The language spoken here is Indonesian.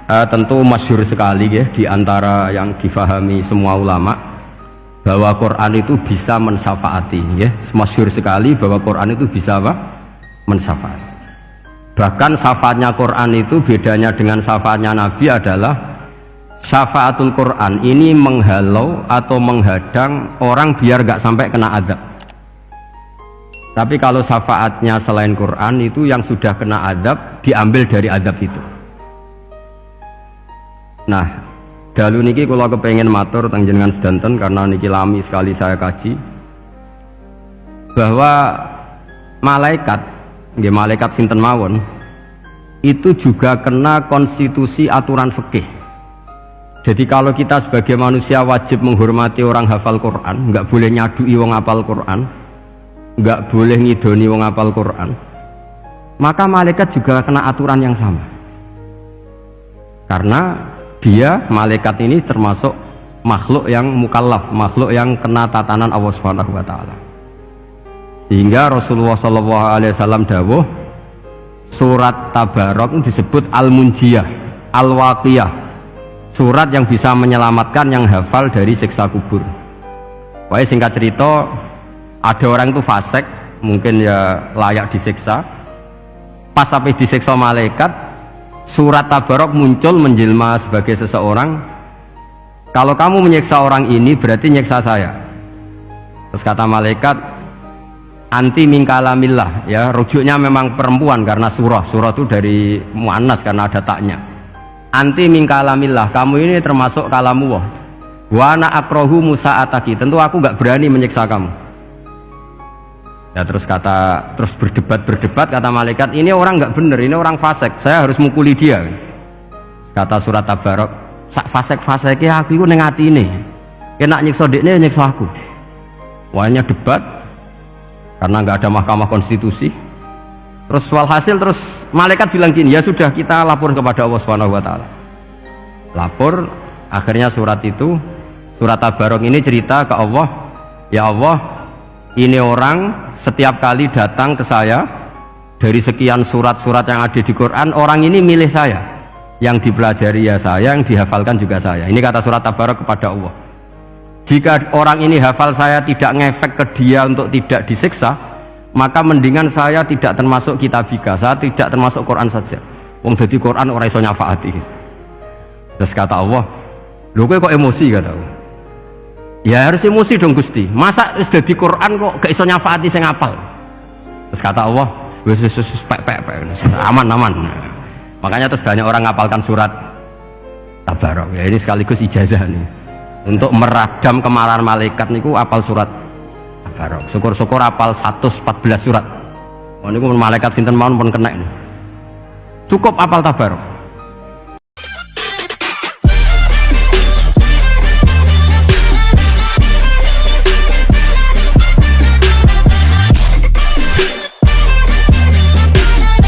Tentu masyhur sekali ya di antara yang difahami semua ulama bahwa Quran itu bisa mensyafaati ya. Masyhur sekali bahwa Quran itu bisa apa? Mensyafaati. Bahkan syafaatnya Quran itu bedanya dengan syafaatnya Nabi adalah syafaatul Quran ini menghalau atau menghadang orang biar gak sampai kena azab. Tapi kalau syafaatnya selain Quran itu yang sudah kena azab diambil dari azab itu. Nah, dalu niki kalau kepengen matur teng jenengan sedanten karena niki lami sekali saya kaji bahwa malaikat, nggih malaikat sinten mawon itu juga kena konstitusi aturan fikih. Jadi kalau kita sebagai manusia wajib menghormati orang hafal Quran, nggak boleh nyadui wong hafal Quran, nggak boleh ngidoni wong hafal Quran, maka malaikat juga kena aturan yang sama. Karena dia, malaikat ini termasuk makhluk yang mukallaf, makhluk yang kena tatanan Allah Subhanahu wa taala. Sehingga Rasulullah SAW dawuh surat Tabarok disebut Al-Munjiyah, Al-Waqiyah, surat yang bisa menyelamatkan yang hafal dari siksa kubur. Pokoknya singkat cerita, ada orang itu fasik, mungkin ya layak disiksa. Pas sampai disiksa malaikat, surat Tabarok muncul menjelma sebagai seseorang. Kalau kamu menyiksa orang ini berarti nyiksa saya. Terus kata malaikat, anti min kalamillah, ya rujuknya memang perempuan karena surah itu dari muannas karena ada taknya. Anti min kalamillah, kamu ini termasuk kalamullah. Wa ana akrahu musa'ataki, tentu aku gak berani menyiksa kamu. Ya terus berdebat kata malaikat, ini orang nggak bener, ini orang fasik, saya harus mukuli dia. Kata surat Tabarok, sak fasik-fasiknya aku itu neng hati ini, kena nyiksa dekne nyiksa aku. Wahnya debat karena nggak ada mahkamah konstitusi. Terus walhasil terus malaikat bilang gini, ya sudah kita lapor kepada Allah Subhanahu wa taala. Lapor, akhirnya surat Tabarok ini cerita ke Allah, ya Allah, ini orang setiap kali datang ke saya dari sekian surat-surat yang ada di Quran, orang ini milih saya, yang dipelajari ya saya, yang dihafalkan juga saya. Ini kata surat Tabarok kepada Allah. Jika orang ini hafal saya tidak ngefek ke dia untuk tidak disiksa, maka mendingan saya tidak termasuk kitabika, saya tidak termasuk Quran saja. Wong jadi Quran orang iso nyafaati. Terus kata Allah, lho kowe kok emosi, kata Allah. Ya harus emosi dong Gusti, masa sudah di Quran kok gak iso nyafaati sing apal. Terus kata Allah, wis aman. Makanya terus banyak orang ngapalkan surat Tabarok. Ya ini sekaligus ijazah nih untuk meradam kemarahan malaikat niku apal surat Tabarok. Syukur-syukur apal 114 surat. Oh niku malaikat sinten mawon pun kena ini. Cukup apal Tabarok.